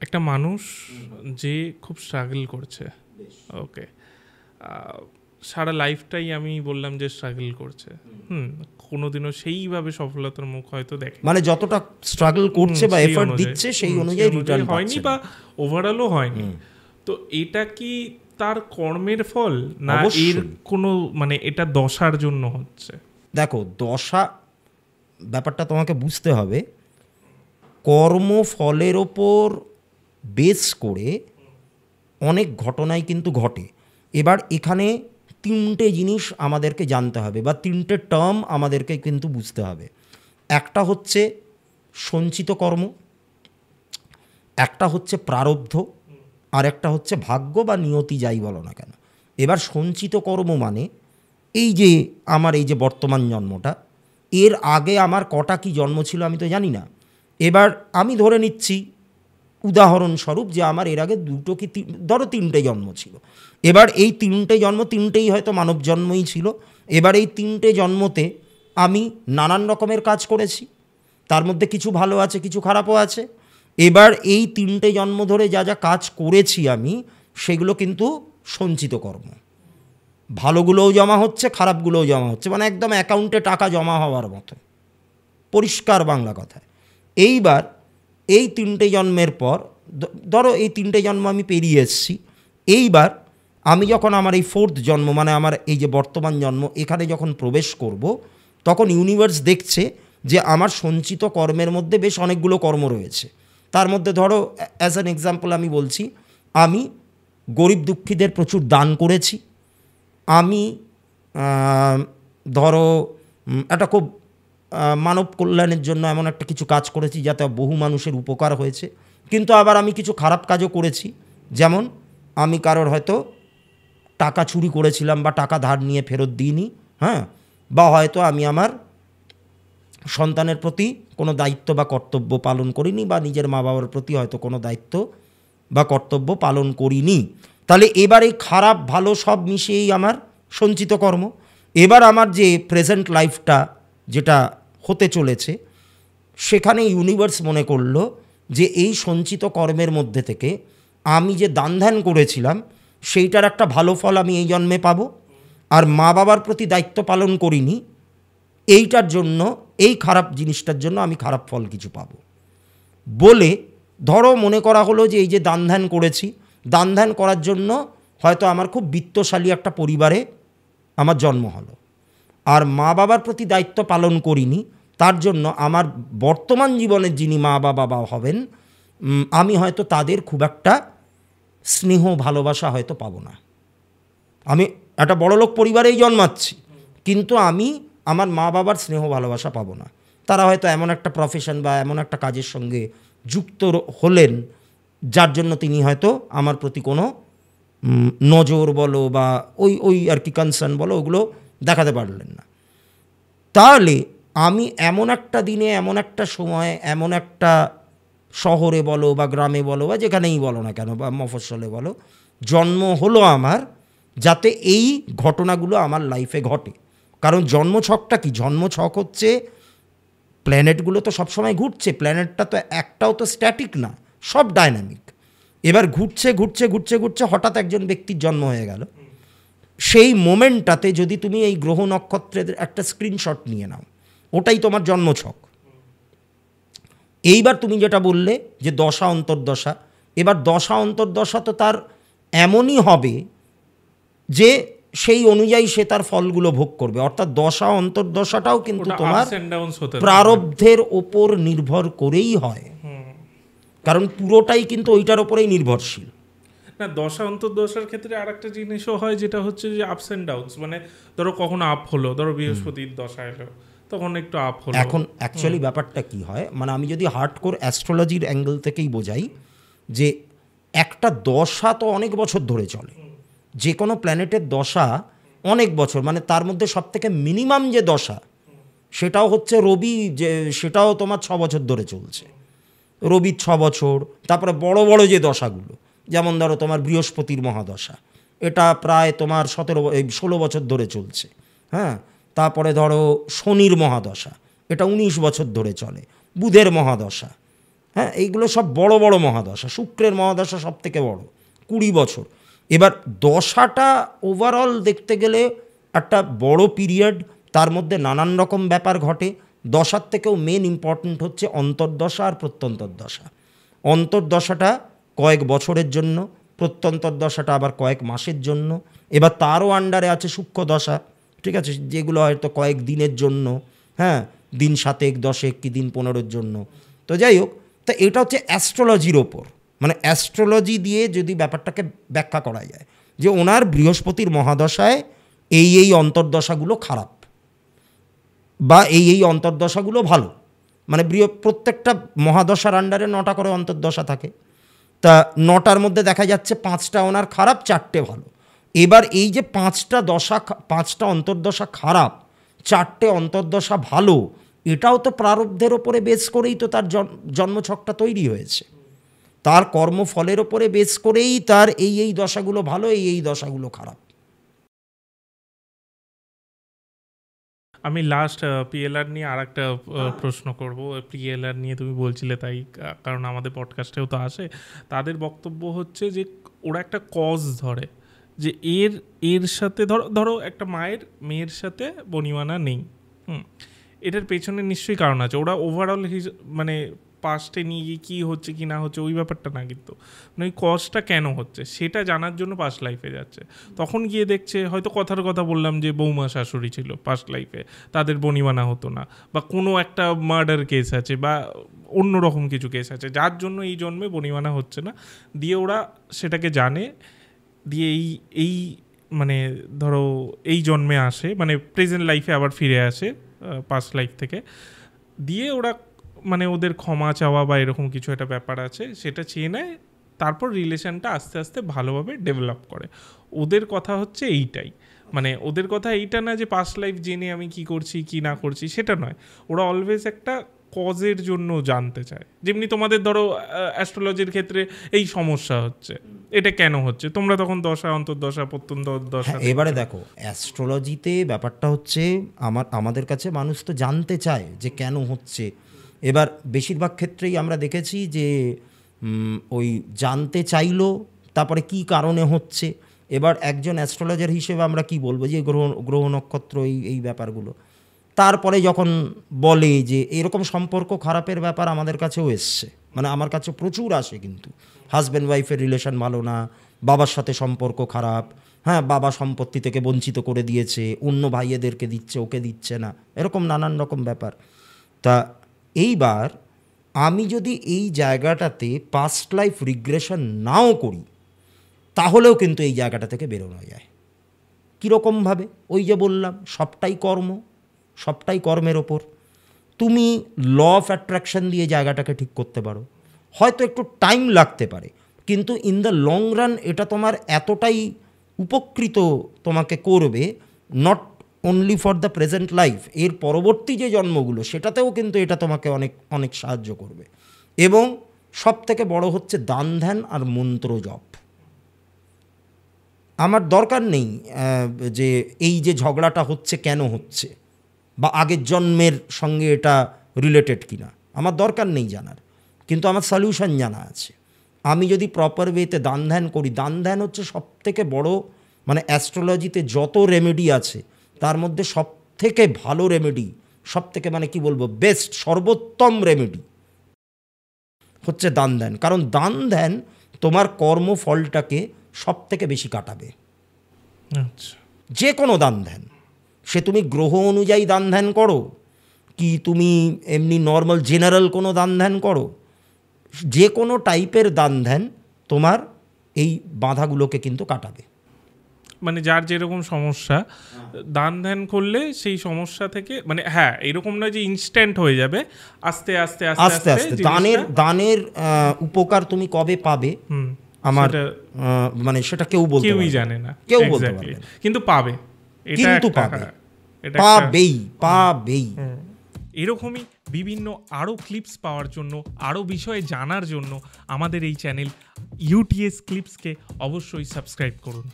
একটা মানুষ যে খুব স্ট্রাগল করছে, ওকে, সারা লাইফটাই আমি বললাম যে স্ট্রাগল করছে, কোনোদিনও সেইভাবে সফলতার মুখ হয়তো দেখে, মানে যতটা স্ট্রাগল করছে বা এফর্ট দিচ্ছে সেই অনুযায়ী রিটার্ন হয়নি বা ওভারঅলও হয়নি। তো এটা কি তার কর্মের ফল, না এর কোনো মানে এটা দশার জন্য হচ্ছে? দেখো, দশা ব্যাপারটা তোমাকে বুঝতে হবে। কর্মফলের ওপর বেস করে অনেক ঘটনাই কিন্তু ঘটে। এবার এখানে তিনটে জিনিস আমাদেরকে জানতে হবে বা তিনটে টার্ম আমাদেরকে কিন্তু বুঝতে হবে। একটা হচ্ছে সঞ্চিত কর্ম, একটা হচ্ছে প্রারব্ধ, আর একটা হচ্ছে ভাগ্য বা নিয়তি, যাই বলো না কেন। এবার সঞ্চিত কর্ম মানে এই যে আমার এই যে বর্তমান জন্মটা, এর আগে আমার কটা কি জন্ম ছিল আমি তো জানি না। এবার আমি ধরে নিচ্ছি উদাহরণস্বরূপ যে আমার এর আগে দুটো কি ধরো তিনটে জন্ম ছিল। এবার এই তিনটে জন্ম, তিনটেই হয়তো মানব জন্মই ছিল। এবার এই তিনটে জন্মতে আমি নানান রকমের কাজ করেছি, তার মধ্যে কিছু ভালো আছে, কিছু খারাপও আছে। এবার এই তিনটে জন্ম ধরে যা যা কাজ করেছি আমি, সেগুলো কিন্তু সঞ্চিত কর্ম। ভালোগুলোও জমা হচ্ছে, খারাপগুলোও জমা হচ্ছে, মানে একদম অ্যাকাউন্টে টাকা জমা হওয়ার মতো, পরিষ্কার বাংলা কথায়। এইবার এই তিনটে জন্মের পর ধরো এই তিনটে জন্ম আমি পেরিয়ে এসেছি। এইবার আমি যখন আমার এই ফোর্থ জন্ম মানে আমার এই যে বর্তমান জন্ম, এখানে যখন প্রবেশ করব, তখন ইউনিভার্স দেখছে যে আমার সঞ্চিত কর্মের মধ্যে বেশ অনেকগুলো কর্ম রয়েছে। তার মধ্যে ধরো অ্যাজ অ্যান এক্সাম্পল আমি বলছি, আমি গরিব দুঃখীদের প্রচুর দান করেছি। আমি ধরো একটা খুব মানব কল্যাণের জন্য এমন একটা কিছু কাজ করেছি যাতে বহু মানুষের উপকার হয়েছে। কিন্তু আবার আমি কিছু খারাপ কাজও করেছি, যেমন আমি কারোর হয়তো টাকা চুরি করেছিলাম বা টাকা ধার নিয়ে ফেরত দিইনি, হ্যাঁ, বা হয়তো আমি আমার সন্তানের প্রতি কোনো দায়িত্ব বা কর্তব্য পালন করিনি, বা নিজের মা বাবার প্রতি হয়তো কোনো দায়িত্ব বা কর্তব্য পালন করিনি। তাহলে এবার এই খারাপ ভালো সব মিশিয়েই আমার সঞ্চিত কর্ম। এবার আমার যে প্রেজেন্ট লাইফটা যেটা হতে চলেছে, সেখানে ইউনিভার্স মনে করলো যে এই সঞ্চিত কর্মের মধ্যে থেকে আমি যে দান ধ্যান করেছিলাম সেইটার একটা ভালো ফল আমি এই জন্মে পাবো, আর মা বাবার প্রতি দায়িত্ব পালন করিনি এইটার জন্য, এই খারাপ জিনিসটার জন্য আমি খারাপ ফল কিছু পাবো বলে ধরো মনে করা হলো যে এই যে দান ধ্যান করেছি, দান ধ্যান করার জন্য হয়তো আমার খুব বিত্তশালী একটা পরিবারে আমার জন্ম হলো, আর মা বাবার প্রতি দায়িত্ব পালন করিনি, তার জন্য আমার বর্তমান জীবনের যিনি মা বাবা হবেন, আমি হয়তো তাদের খুব একটা স্নেহ ভালোবাসা হয়তো পাবো না। আমি একটা বড়লোক পরিবারেই জন্মাচ্ছি, কিন্তু আমি আমার মা বাবার স্নেহ ভালোবাসা পাবো না। তারা হয়তো এমন একটা প্রফেশন বা এমন একটা কাজের সঙ্গে যুক্ত হলেন যার জন্য তিনি হয়তো আমার প্রতি কোনো নজর বলো বা ওই ওই আর কি কনসার্ন বলো, ওগুলো দেখাতে পারলেন না। তাহলে আমি এমন একটা দিনে, এমন একটা সময়, এমন একটা শহরে বলো বা গ্রামে বলো বা যেখানেই বলো না কেন, বা মফস্বলে বলো, জন্ম হলো আমার, যাতে এই ঘটনাগুলো আমার লাইফে ঘটে। কারণ জন্মছকটা কি? জন্মছক হচ্ছে প্ল্যানেটগুলো তো সবসময় ঘুরছে, প্ল্যানেটটা তো একটাও তো স্ট্যাটিক না, সব ডায়নামিক। এবার ঘুরছে ঘুরছে ঘুরছে ঘুরছে, হঠাৎ একজন ব্যক্তির জন্ম হয়ে গেল। সেই মোমেন্টটাতে যদি তুমি এই গ্রহ নক্ষত্রের একটা স্ক্রিনশট নিয়ে নাও, ওটাই তোমার জন্মছক। এইবার তুমি যেটা বললে যে দশা অন্তর্দশা, এবার দশা অন্তর্দশা তো তার এমনই হবে যে সেই অনুযায়ী সে তার ফলগুলো ভোগ করবে। অর্থাৎ দশা অন্তর্দশাটাও কিন্তু তোমার প্রারব্ধের ওপর নির্ভর করেই হয়, কারণ পুরোটাই কিন্তু ওইটার ওপরেই নির্ভরশীল। না, দশা অন্তর্দশার ক্ষেত্রে আর একটা জিনিসও হয় যেটা হচ্ছে যে আপস অ্যান্ড ডাউনস, মানে ধরো কখনো আপ হলো, ধরো বৃহস্পতির দশা এলো তখন একটু আপ হলো। এখন অ্যাকচুয়ালি ব্যাপারটা কি হয়, মানে আমি যদি হার্ডকোর অ্যাস্ট্রোলজির অ্যাঙ্গেল থেকেই বোঝাই, যে একটা দশা তো অনেক বছর ধরে চলে, যে কোনো প্ল্যানেটের দশা অনেক বছর, মানে তার মধ্যে সবথেকে মিনিমাম যে দশা সেটাও হচ্ছে রবি, যে সেটাও তোমার 6 বছর ধরে চলছে, রবির 6 বছর। তারপরে বড় বড় যে দশাগুলো, যেমন ধরো তোমার বৃহস্পতির মহাদশা, এটা প্রায় তোমার 16 বছর ধরে চলছে, হ্যাঁ। তারপরে ধরো শনির মহাদশা, এটা 19 বছর ধরে চলে। বুধের মহাদশা, হ্যাঁ, এইগুলো সব বড় বড় মহাদশা। শুক্রের মহাদশা সব থেকে বড়, 20 বছর। এবার দশাটা ওভারঅল দেখতে গেলে একটা বড় পিরিয়ড, তার মধ্যে নানান রকম ব্যাপার ঘটে। দশার থেকেও মেন ইম্পর্ট্যান্ট হচ্ছে অন্তর্দশা আর প্রত্যন্তর দশা। অন্তর্দশাটা কয়েক বছরের জন্য, প্রত্যন্তর দশাটা আবার কয়েক মাসের জন্য। এবার তারও আন্ডারে আছে সূক্ষ্ম দশা, ঠিক আছে, যেগুলো হয়তো কয়েক দিনের জন্য, হ্যাঁ, দিন 7 10 কি দিন 15-র জন্য। তো যাই হোক, তা এটা হচ্ছে অ্যাস্ট্রোলজির ওপর, মানে অ্যাস্ট্রোলজি দিয়ে যদি ব্যাপারটাকে ব্যাখ্যা করা যায় যে ওনার বৃহস্পতির মহাদশায় এই অন্তর্দশাগুলো খারাপ বা এই অন্তর্দশাগুলো ভালো। মানে প্রত্যেকটা মহাদশার আন্ডারে 9টা করে অন্তর্দশা থাকে। তা 9টার মধ্যে দেখা যাচ্ছে 5টা ওনার খারাপ, 4টে ভালো। এবার এই যে 5টা অন্তর্দশা খারাপ, 4টে অন্তর্দশা ভালো, এটাও তো প্রারব্ধের ওপরে বেস করেই তো তার জন্মছকটা তৈরি হয়েছে। তার কর্মফলের ওপরে বেস করেই তার এই দশাগুলো ভালো, এই দশাগুলো খারাপ। আমি লাস্ট পিএলআর নিয়ে আর একটা প্রশ্ন করব। পিএলআর নিয়ে তুমি বলছিলে তাই, কারণ আমাদের পডকাস্টেও তো আসে। তাদের বক্তব্য হচ্ছে যে ওরা একটা কজ ধরে যে এর সাথে ধরো একটা মেয়ের সাথে বনিমানা নেই, এটার পেছনে নিশ্চয়ই কারণ আছে। ওরা ওভারঅল মানে পাস্টে নিয়ে গিয়ে কী হচ্ছে কি না হচ্ছে ওই ব্যাপারটা না, কিন্তু মানে ওই কজটা কেন হচ্ছে সেটা জানার জন্য পাস্ট লাইফে যাচ্ছে। তখন গিয়ে দেখছে হয়তো কথার কথা বললাম যে বৌমা শাশুড়ি ছিল পাস্ট লাইফে, তাদের বনিমানা হতো না, বা কোনো একটা মার্ডার কেস আছে বা অন্য রকম কিছু কেস আছে যার জন্য এই জন্মে বনিমানা হচ্ছে না, দিয়ে ওরা সেটাকে জানে, দিয়ে এই মানে ধরো এই জন্মে আসে, মানে প্রেজেন্ট লাইফে আবার ফিরে আসে পাস্ট লাইফ থেকে, দিয়ে ওরা মানে ওদের ক্ষমা চাওয়া বা এরকম কিছু একটা ব্যাপার আছে সেটা চেয়ে নেয়, তারপর রিলেশনটা আস্তে আস্তে ভালোভাবে ডেভেলপ করে। ওদের কথা হচ্ছে এইটাই, মানে ওদের কথা এইটা না যে পাস্ট লাইফ জেনে আমি কি করছি কি না করছি সেটা নয়, ওরা অলওয়েজ একটা কজের জন্য জানতে চায়। যেমনি তোমাদের ধরো অ্যাস্ট্রোলজির ক্ষেত্রে এই সমস্যা হচ্ছে, এটা কেন হচ্ছে, তোমরা তখন দশা অন্তর্দশা প্রত্যন্তদশা। এবারে দেখো, অ্যাস্ট্রোলজিতে ব্যাপারটা হচ্ছে আমাদের কাছে মানুষ তো জানতে চায় যে কেন হচ্ছে। এবার বেশিরভাগ ক্ষেত্রেই আমরা দেখেছি যে ওই জানতে চাইলো, তারপরে কি কারণে হচ্ছে। এবার একজন অ্যাস্ট্রোলজার হিসেবে আমরা কি বলবো যে গ্রহ নক্ষত্র এই ব্যাপারগুলো, তারপরে যখন বলে যে এরকম সম্পর্ক খারাপের ব্যাপার আমাদের কাছেও এসছে, মানে আমার কাছে প্রচুর আসে, কিন্তু হাজব্যান্ড ওয়াইফের রিলেশন ভালো না, বাবার সাথে সম্পর্ক খারাপ, হ্যাঁ, বাবা সম্পত্তি থেকে বঞ্চিত করে দিয়েছে, অন্য ভাইয়েদেরকে দিচ্ছে, ওকে দিচ্ছে না, এরকম নানান রকম ব্যাপার। তা এইবার আমি যদি এই জায়গাটাতে পাস্ট লাইফ রিগ্রেশন নাও করি, তাহলেও কিন্তু এই জায়গাটা থেকে বেরোনো যায়। কীরকমভাবে? ওই যে বললাম, সবটাই কর্মের ওপর। তুমি ল অফ অ্যাট্রাকশন দিয়ে জায়গাটাকে ঠিক করতে পারো, হয়তো একটু টাইম লাগতে পারে, কিন্তু ইন দ্য লং রান এটা তোমার এতটাই উপকৃত তোমাকে করবে, not only for the present life, এর পরবর্তী যে জন্মগুলো সেটাতেও কিন্তু এটা তোমাকে অনেক অনেক সাহায্য করবে। এবং সব থেকে বড় হচ্ছে দান ধ্যান আর মন্ত্র জপ। আমার দরকার নেই যে এই যে ঝগড়াটা হচ্ছে কেন হচ্ছে, বা আগের জন্মের সঙ্গে এটা রিলেটেড কিনা, আমার দরকার নেই জানার, কিন্তু আমার সলিউশন জানা আছে। আমি যদি প্রপার ওয়েতে দান ধ্যান করি, দান ধ্যান হচ্ছে সব থেকে বড়, মানে অ্যাস্ট্রোলজিতে যত রেমেডি আছে তার মধ্যে সব থেকে ভালো রেমেডি, সব থেকে মানে কি বলবো, বেস্ট, সর্বোত্তম রেমেডি হচ্ছে দান ধ্যান। কারণ দান ধ্যান তোমার কর্মফলটাকে সব থেকে বেশি কাটাবে। আচ্ছা, যে কোনো দান ধ্যান, সে তুমি গ্রহ অনুযায়ী দান ধ্যান করো, কি তুমি এমনি নর্মাল জেনারেল কোনো দান ধ্যান করো, যে কোনো টাইপের দান ধ্যান তোমার এই বাধাগুলোকে কিন্তু কাটাবে। মানে যার যেরকম সমস্যা, দান ধ্যান করলে সেই সমস্যা থেকে, মানে হ্যাঁ, এরকম নয় যে ইনস্ট্যান্ট হয়ে যাবে, আস্তে আস্তে আস্তে আস্তে দানের উপকার তুমি কবে পাবে আমার মানে সেটা কেউই জানে না, কেউ বলতে পারবে না, কিন্তু পাবে, কিন্তু পাবেই। এরকমই বিভিন্ন আরও ক্লিপস পাওয়ার জন্য, আরও বিষয়ে জানার জন্য আমাদের এই চ্যানেল ইউটিএস ক্লিপসকে অবশ্যই সাবস্ক্রাইব করুন।